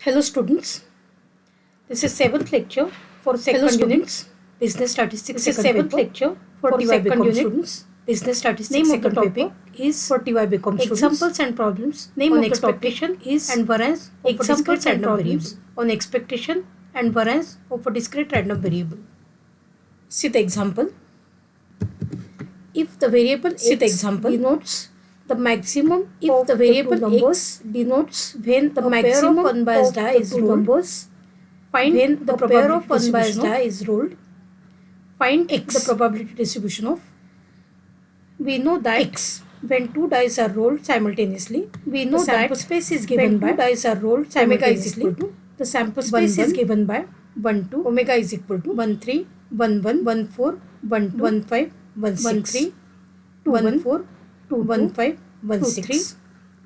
Hello students, this is 7th lecture for second units Business Statistics. This is 7th lecture for second unit students Business Statistics. Name of the topic is for TY BCom students. Examples and problems. Name of expectation is and variance of examples and problems on expectation and variance of a discrete random variable. See the example. If the variable x denotes the maximum, if the variable numbers denotes when the maximum of unbiased die is rolled, numbers, find when the pair of unbiased die is rolled, find x, the probability distribution of. We know that x, when two dice are rolled simultaneously, we know the sample space is given by dice are rolled simultaneously. The sample space is given by 1 2, omega is equal to 1 3, 1 1, 1 4, 1 2, 1 5, 1 6, 1 3, 2 1 4, 2 1 5, 1 6,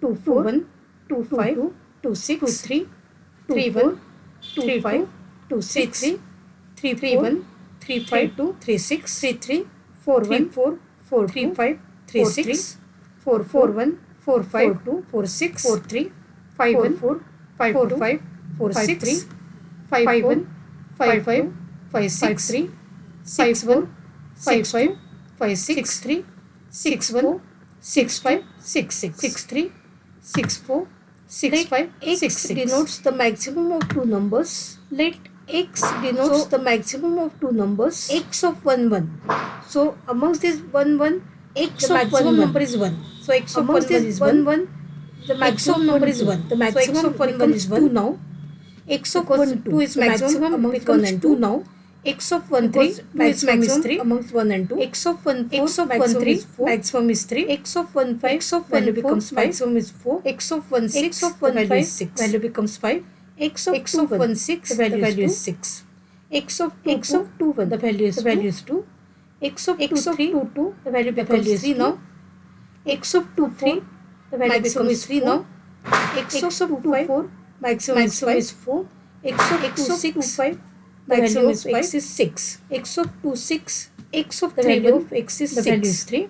2 4, 1 2 5, 2 6, 3 3 1, 2 5, 2 6, 3 3 1, 3 5 2, 3 6, 3 3, 4 1, 4 4 3 5, 3 6, 4 4 1, 4 5 2, 4 6, 4 3, 5 1, 4 5 4 5, 4 6, 5 1, 5 5, 5 6 3, 6 1, 5 5, 5 6 3, 6 1, 6 5, 6 6, 6 3, 6 4, 6 5, 6 6 denotes the maximum of two numbers. Let x denotes the maximum of two numbers, x of 1 1. So amongst this 1 1, x the maximum number is 1. So x of 1 1 is 1 1. The maximum number is 1. The maximum of 1 1 is 1 now. X of 1 2 is maximum amongst 1 and 2 now. X of 1 3 maximum is 3 amongst 1 and 2. X of 1 4 x of 1 3 maximum is 3. X of 1 5 x of 1 becomes maximum is 4. X of 1 6 x of 1 5 6 value becomes 5. X of 1 6 the value is 6. X of 2 1 the value is 2. X of 2 2 the value becomes 3 now. X of 2 3 the value becomes 3 now. X of 2 4 maximum is 4. X of 2 5 maximum of x is 6. X of 2 6, x of the value of x is 3.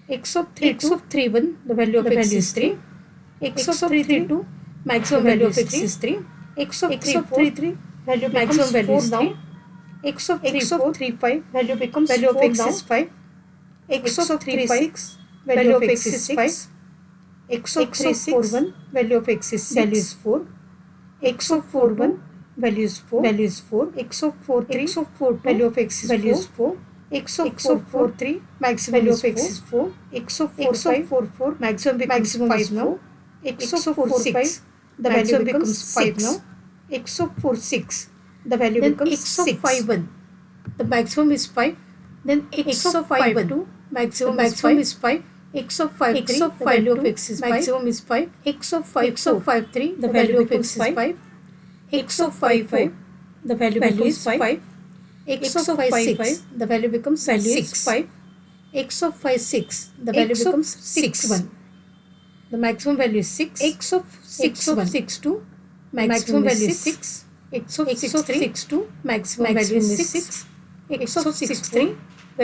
X of 3 1 the value of x is 3. X of 3 2 maximum value of x is 3. X of 3 3 value maximum value is 3. X of 3 5 value becomes value of x is 5. X of 3 6 value of x is 6. X of 3 6 1 value of x is 4. X of 4 1 value is 4. X of 4 3 value of x is 4. X of 4 3 maximum value of x is 4. X of 4 4 maximum becomes 5 now. X of 4 6 the value becomes 5 now. X of 4 6 the value becomes 6. X of 5 1 the maximum is 5. Then x of 5 2 maximum is 5. X of 5 3 the value of x is maximum is 5. X of 5 3 the value of x is 5. X of 5 5 the value becomes 5. X of 5 6 the value becomes 6 5. X of 5 6 the value becomes 6 1. The maximum value is 6. X of 6 2 maximum value is 6. X of 6 2 maximum value is 6. X of 6 3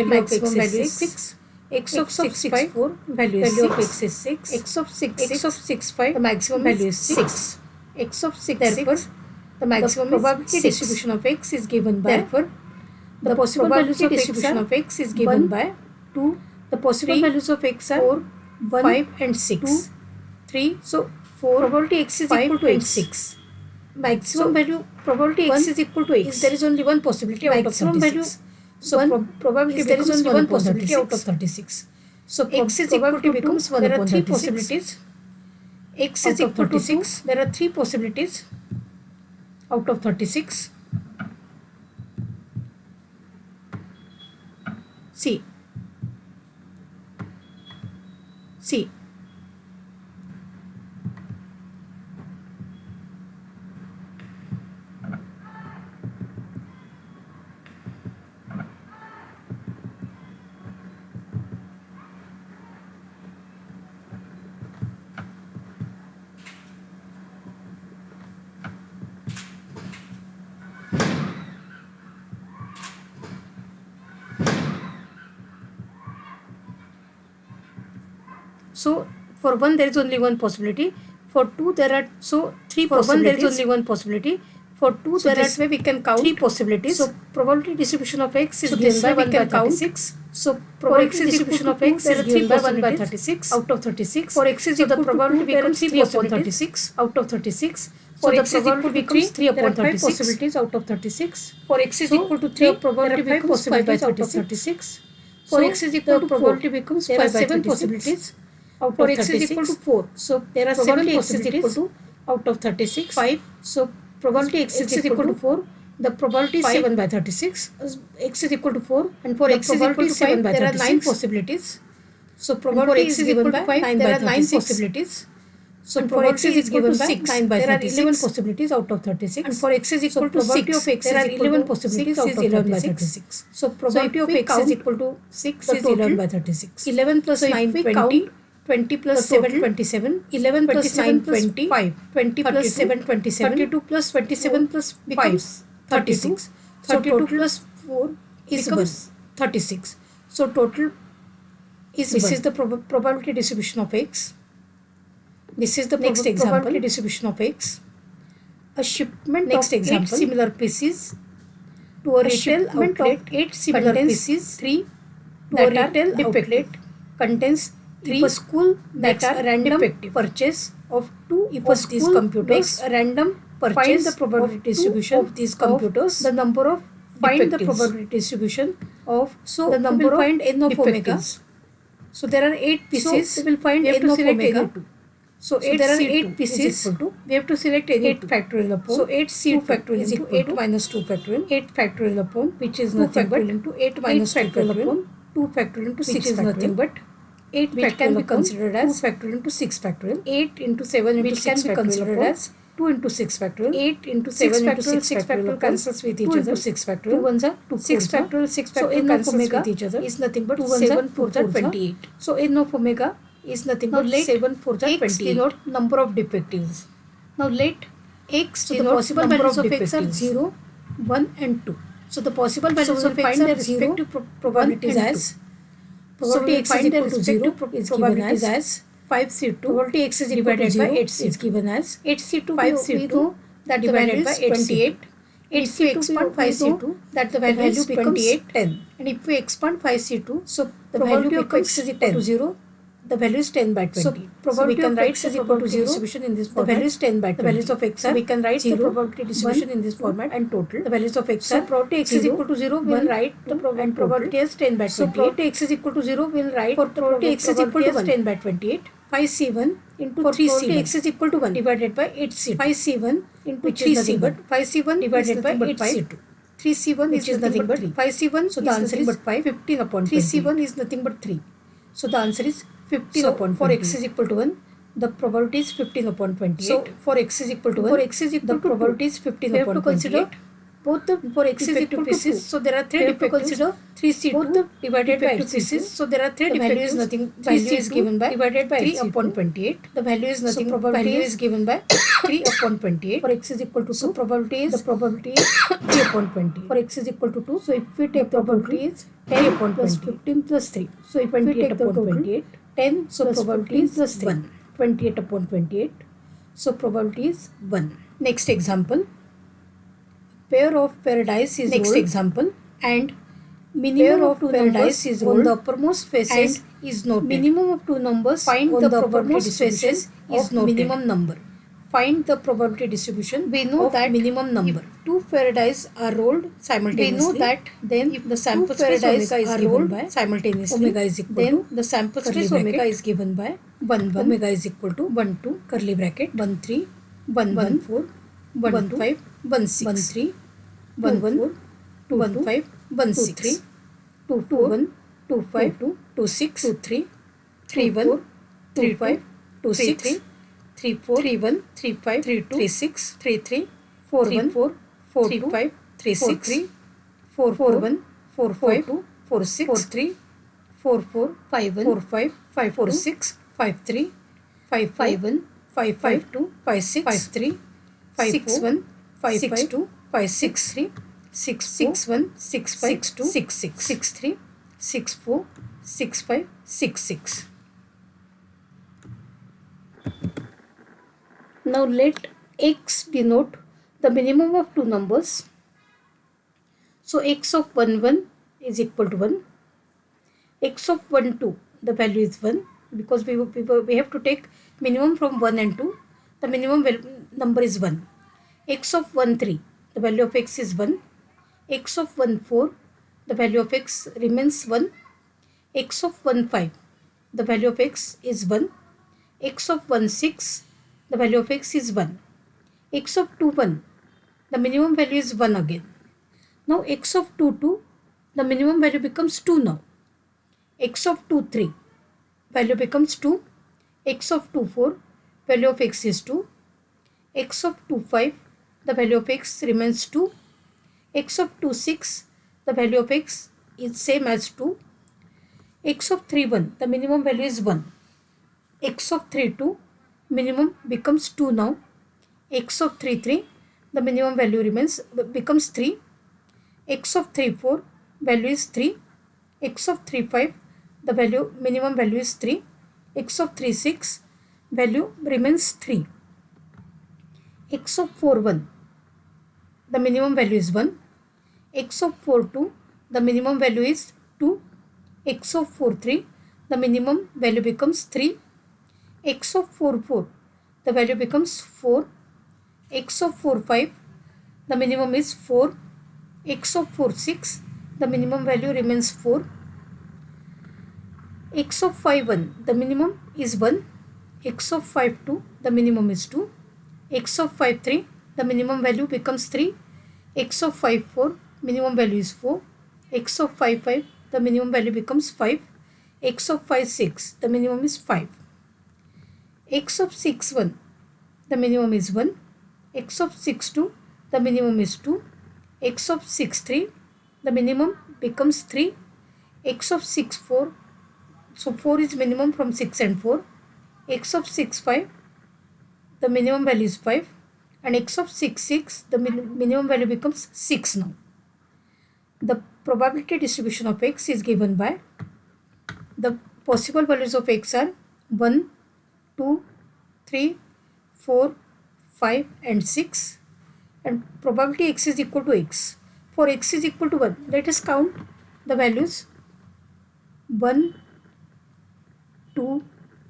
maximum value is 6. X of 6 4 value of x is 6. X of 6 5 the maximum value is 6. X of 6 therefore the maximum probability distribution of x is given by, therefore the possible values of distribution of x is given by 2. The possible values of x are 4 1 5 and 6 2 3. So 4 probability x is equal to 6. Maximum value probability x is equal to x. There is only one possibility out of 36. So probability there is only one possibility out of 36. So x is equal to becomes 1 upon 36. There are 3 possibilities. X is equal to 6. There are 3 possibilities out of 36. C. So for 1 there is only one possibility. For 2 there are three For 1 there is possibilities. only one possibility. For 2 So there this are way we can count three possibilities. So probability distribution of x is So given this by way we 1 by can count. 36. So For x probability is distribution equal of to 2, x there is are given 3 by 1 by possibilities 36 out of 36. For x is So the equal to 2, probability there are becomes 3 3 upon possibilities 36 out of 36. For So the x is equal probability to becomes 3, 3 there are upon 5 36 possibilities out of 36. For x is So equal to the 3, probability there are 5 becomes 5 by possibilities out of 36. 36. For So x is equal to 4, probability becomes there are 5 by 7 36. possibilities out For of x is 36. equal to 4. So There are 7 probability x is equal possibilities to out of 36. 5. So probability x is equal to 4. The probability is 5. 7 by 36. X is equal to 4. And for The x is equal probability to is 7 5, by there are 36. 9 possibilities. So For probability x is given by 5, 9 there by are 9 36. possibilities. So And for probability x is is given equal to by 6, 9 by there are 36. 11 possibilities out of 36. And for x is equal to probability 6, of x there is are equal 11 to possibilities 6 out is of 11 by 36. 36. So probability of we x is count equal to 6 the is total 11 by 36. 11 plus So if 9, we 20, count 20 plus the 7, total 27, 11 plus 27 9, plus 20, 5, 20 plus 32, 7, 27, 32 plus 27 plus 5, becomes 36. 32. So 32 total plus 4 is becomes 36. So total is this 1. is the probability distribution of x. This is the Next example. probability distribution of x. A shipment Next of example. 8 similar pieces to a retail shipment outlet of 8 similar contains pieces 3 to that a are retail defective. outlet contains 3 If a school that makes are a random defective. purchase of 2 If of a these school computers, makes a random find purchase the probability of 2 distribution of these computers, the number of find the defectives. probability distribution of So the we number will of find n of omega. defectives. So there are 8 pieces. So we will find we have n to of select omega. any 2. So, So there are 8 8 pieces. pieces. We have to select any 8 2. factorial upon. So 8 C 2 factorial is into equal 8 to minus 2 factorial. 8 factorial upon Which is 2 nothing but factorial into 8 8 minus 2 factorial factorial upon 2 factorial into which 6 is factorial. nothing but 8 which factorial can be upon considered 2 as factorial into 6 factorial. 8 into 7 into Which 6 can be considered upon as 2 into 6 factorial. 8 into 6 7 into factorial, 6 factorial upon cancels with 2 each into other. 6 2 factorial. ones are 2 6 fours are. factorial, 6 So factorial n of cancels omega with each other. is nothing but 2 ones are 7 2 fours are fours are. 28. So n of omega is nothing Now but let 7 fours are x 28. denote Number of defectives. Now let x So the denote possible number values of of x are defectives. 0, 1 and 2. So the possible values we'll of x find are their 0, respective 1 probabilities and as 2. Probability we'll x is find their equal to 0 respective is given probabilities as 5C2 probability x is equal to divided 0 by 8C2 is given as 8C2 5C2 we know that the divided value by is 28. 28. If we expand 5C2, that the the value value is becomes 28. 10. And if we expand 5C2, So the probability value of x becomes is equal to 10. 0. The value is 10 by 20. So we can of write x the is equal to probability 0. distribution in this The format. value is 10 by 20. The values of x So are we can write 0, the probability distribution 1, in this 2, format and total. The values of x So are probability x is 0, equal to 0. We 1, will write the 2, and probability as 10 by 28. So probability x is equal to 0 we will write For the probability x is equal to 1. 10 by 28. 5C1 into For 3C1 probability x is equal to 1 divided by 8C2. 5C1 into which is nothing 3C1. but 5C1 divided is by nothing but 8C2. 3C1 which is nothing but 3. 5C1 So is the answer nothing is but 5. 15 upon 3C1 is nothing but 3. So the answer is 15 So upon for 28. x is equal to 1, The probability is 15 upon 28. so for x is equal to 1, for x is equal the to 2. probability is 15 We have upon to consider 28. both the For x is defective equal to pieces. 2. So there are 3 We have to defectives. consider 3C2 Both the divided by defective 8C2. pieces. So there are 3 The value is defectives. nothing. Value is 3C2 given by divided by 3 8C2. upon 28. The value is nothing. So probability Value is is given by 3 upon 28. For x is equal to 2. So probability is The probability is 3 upon 20. For x is equal to 2. So if we take the probability is 10 upon plus 20. 15 plus 3. So if we take the upon total 28, 10, so plus probability 15 is plus 3. 1. 28 upon 28. So probability is 1. Next example. Pair of paradise is Next rolled example. and Minimum pair of of two paradise numbers is on rolled the uppermost faces and is noted. minimum of 2 numbers Find on the the probability uppermost faces distribution is of noted. minimum number. Find the probability distribution We know of that minimum number. If 2 paradise are rolled We simultaneously, know that then if the the sample sample space paradise omega is are given rolled by simultaneously, omega is equal then to the sample curly space omega bracket is given by 1 1 omega is equal to 1 2 curly bracket 1 3 1 1 1 4 1 1 2 5 1 6 1 3 1 1 4 2 1 5 1 2 6 3 2 2 4 1 2 5 2 2 6 2 3 3 1 4 3 2 5 2 3 6 3 3 4 3 1 3 5 3 2 3 6 3 3 4 3 1 4 4 3 2 5 3 4 6 3 4 4 4 1 4 4 5 2 4 6 4 3 4 4 5 1 4 5 5 4 2 6 5 3 5 5 1 5 5 2 5 6 5 3 5 6 4 1 5 6 5 2 5 6 3 6 6 1 6 5 6 2 6 6 6 3 6 4 6 5 6 6 Now let x denote the minimum of two numbers. So x of 1 1 is equal to 1. X of 1 2, the value is 1 because we have to take minimum from 1 and 2. The minimum number is 1. X of 1 3, the value of x is 1. X of 1 4, the value of x remains 1. X of 1 5, the value of x is 1. X of 1 6, the value of x is 1. X of 2 1, the minimum value is 1 again. Now x of 2 2, the minimum value becomes 2 now. X of 2 3, value becomes 2. X of 2 4, value of x is 2. X of 2 5, the value of x remains 2. X of 2 6, the value of x is same as 2. X of 3 1, the minimum value is 1. X of 3 2, minimum becomes 2 now. X of 3 3, the minimum value becomes 3. X of 3 4, value is 3. X of 3 5, the minimum value is 3. X of 3 6, value remains 3. X of 4 1, the minimum value is 1. X of 4 2, the minimum value is 2. X of 4 3, the minimum value becomes 3. X of 4 4, the value becomes 4. X of 4 5, the minimum is 4. X of 4 6, the minimum value remains 4. X of 5 1, the minimum is 1. X of 5 2, the minimum is 2. X of 5 3, the minimum value becomes 3. X of 5 4, minimum value is 4. X of 5 5, the minimum value becomes 5. X of 5 6, the minimum is 5. X of 6 1, the minimum is 1. X of 6 2, the minimum is 2. X of 6 3, the minimum becomes 3. X of 6 4, so 4 is minimum from 6 and 4. X of 6 5, the minimum value is 5. And x of 6 6, the minimum value becomes 6 now. The probability distribution of x is given by the possible values of x are 1, 2, 3, 4, 5 and 6, and probability x is equal to x. For x is equal to 1, let us count the values 1, 2,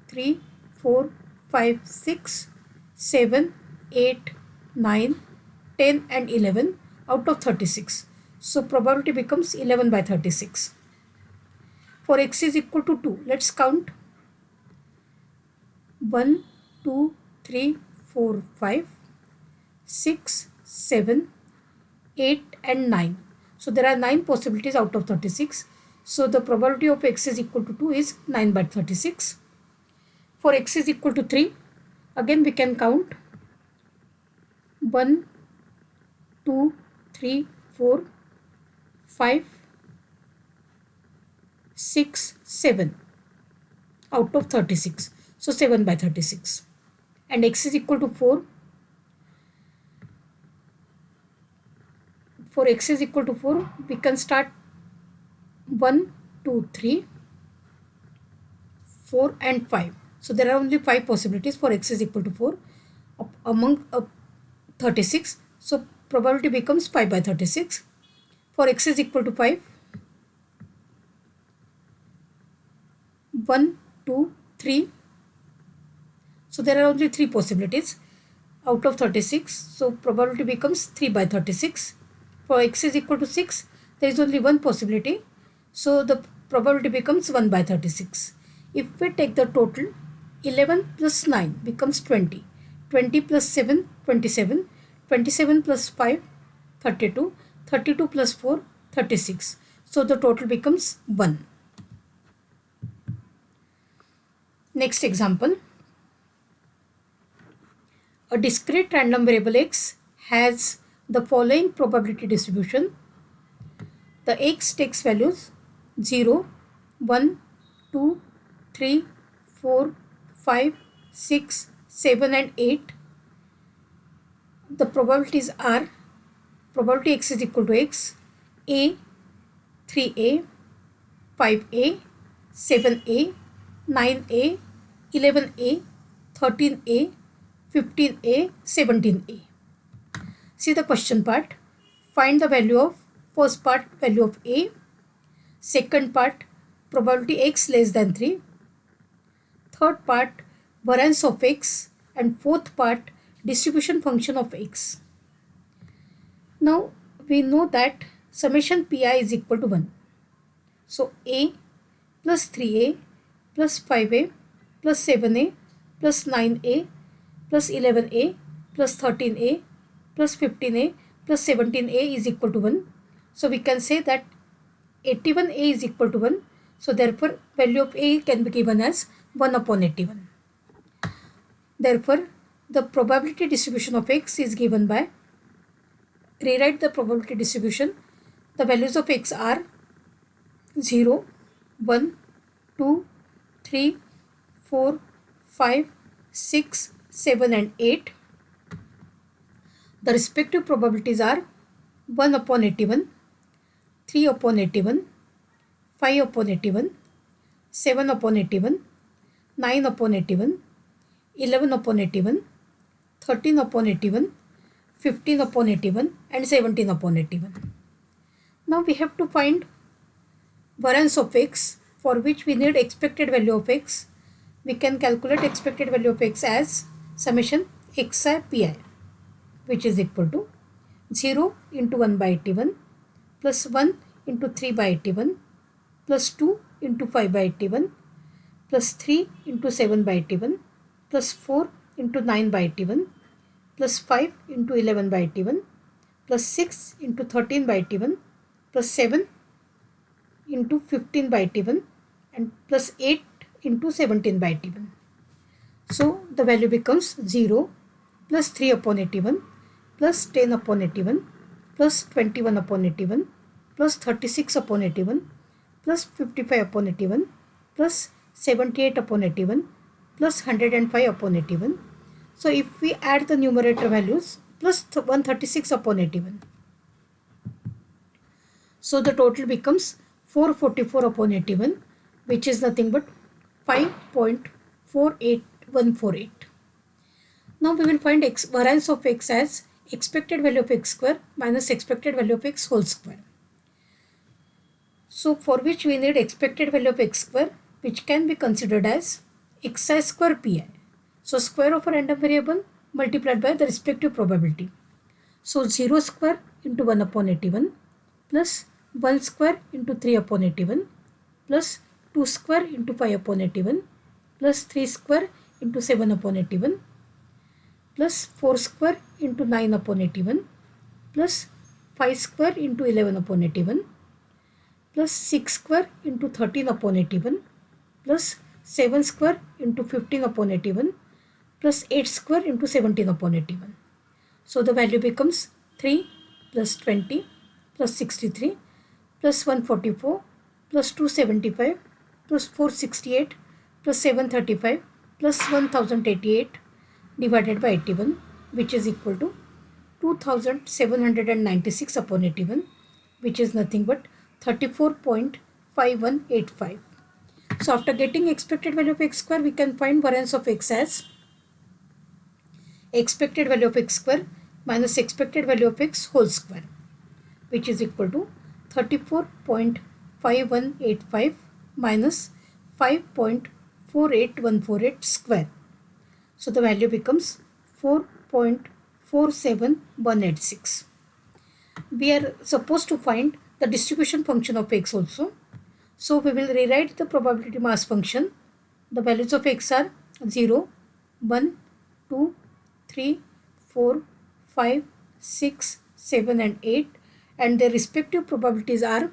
3, 4, 5, 6, 7, 8, 9, 10 and 11 out of 36. So probability becomes 11 by 36. For x is equal to 2, let's count 1, 2, 3, 4, 5, 6, 7, 8 and 9. So there are 9 possibilities out of 36. So the probability of x is equal to 2 is 9 by 36. For x is equal to 3, again we can count 1, 2, 3, 4, 5, 6, 7 out of 36. So 7 by 36. And x is equal to 4. For x is equal to 4, we can start 1, 2, 3, 4 and 5. So there are only 5 possibilities for x is equal to 4 among 36. So probability becomes 5 by 36. For x is equal to 5, 1, 2, 3. So there are only 3 possibilities out of 36. So probability becomes 3 by 36. For x is equal to 6, there is only 1 possibility. So the probability becomes 1 by 36. If we take the total, 11 plus 9 becomes 20. 20 plus 7, 27. 27 plus 5, 32. 32 plus 4, 36. So the total becomes 1. Next example. A discrete random variable x has the following probability distribution. The x takes values 0, 1, 2, 3, 4, 5, 6, 7 and 8. The probabilities are probability x is equal to x, a, 3a, 5a, 7a, 9a, 11a, 13a, 15a, 17a. See the question part. Find the value of first part, value of a. Second part, probability x less than 3. Third part, variance of x. And fourth part, distribution function of x. Now we know that summation pi is equal to 1. So a plus 3a plus 5a plus 7a plus 9a plus 11a plus 13a plus 15a plus 17a is equal to 1. So we can say that 81a is equal to 1. So therefore value of a can be given as 1 upon 81. Therefore the probability distribution of x is given by, rewrite the probability distribution. The values of x are 0, 1, 2, 3, 4, 5, 6, 7 and 8. The respective probabilities are 1 upon 81, 3 upon 81, 5 upon 81, 7 upon 81, 9 upon 81, 11 upon 81, 13 upon 81, 15 upon 81 and 17 upon 81. Now we have to find variance of x, for which we need expected value of x. We can calculate expected value of x as summation xi pi, which is equal to 0 into 1 by 81 plus 1 into 3 by 81 plus 2 into 5 by 81 plus 3 into 7 by 81 plus 4 into 9 by 81 plus 5 into 11 by 81 plus 6 into 13 by 81 plus 7 into 15 by 81 and plus 8 into 17 by 81. So the value becomes 0 plus 3 upon 81 plus 10 upon 81 plus 21 upon 81 plus 36 upon 81 plus 55 upon 81 plus 78 upon 81 plus 105 upon 81. So if we add the numerator values, plus 136 upon 81. So the total becomes 444 upon 81, which is nothing but 5.48148. Now we will find variance of x as expected value of x square minus expected value of x whole square. So for which we need expected value of x square, which can be considered as xi square pi. So square of a random variable multiplied by the respective probability. So 0 square into 1 upon 81 plus 1 square into 3 upon 81 plus 2 square into 5 upon 81 plus 3 square into 7 upon 81 plus 4 square into 9 upon 81 plus 5 square into 11 upon 81 plus 6 square into 13 upon 81 plus 7 square into 15 upon 81 plus 8 square into 17 upon 81. So the value becomes 3 plus 20 plus 63 plus 144 plus 275 plus 468 plus 735 plus 1088 divided by 81, which is equal to 2796 upon 81, which is nothing but 34.5185. So after getting expected value of x square, we can find variance of x as expected value of x square minus expected value of x whole square, which is equal to 34.5185 minus 5.48148 square. So the value becomes 4.47186. We are supposed to find the distribution function of x also. So we will rewrite the probability mass function. The values of x are 0, 1, 2, 3, 4, 5, 6, 7 and 8, and their respective probabilities are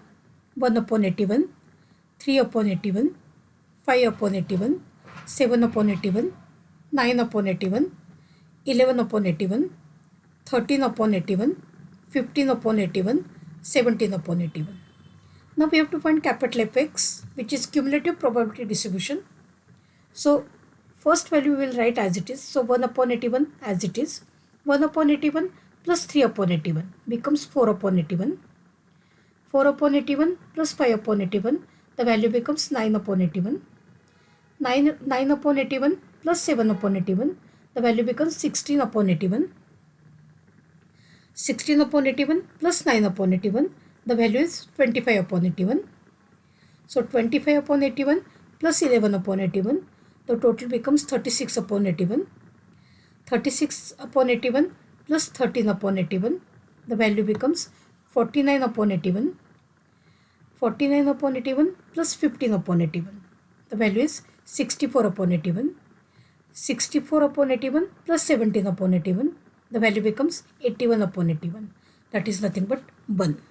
1 upon 81, 3 upon 81, 5 upon 81, 7 upon 81, 9 upon 81, 11 upon 81, 13 upon 81, 15 upon 81, 17 upon 81. Now we have to find capital Fx, which is cumulative probability distribution. So first value we will write as it is. So 1 upon 81 as it is. 1 upon 81 plus 3 upon 81 becomes 4 upon 81. 4 upon 81 plus 5 upon 81, the value becomes 9 upon 81. 9 upon 81 plus 7 upon 81, the value becomes 16 upon 81. 16 upon 81 plus 9 upon 81, the value is 25 upon 81. So 25 upon 81 plus 11 upon 81, the total becomes 36 upon 81. 36 upon 81 plus 13 upon 81, the value becomes 49 upon 81. 49 upon 81 plus 15 upon 81, the value is 64 upon 81. 64 upon 81 plus 17 upon 81, the value becomes 81 upon 81. That is nothing but 1.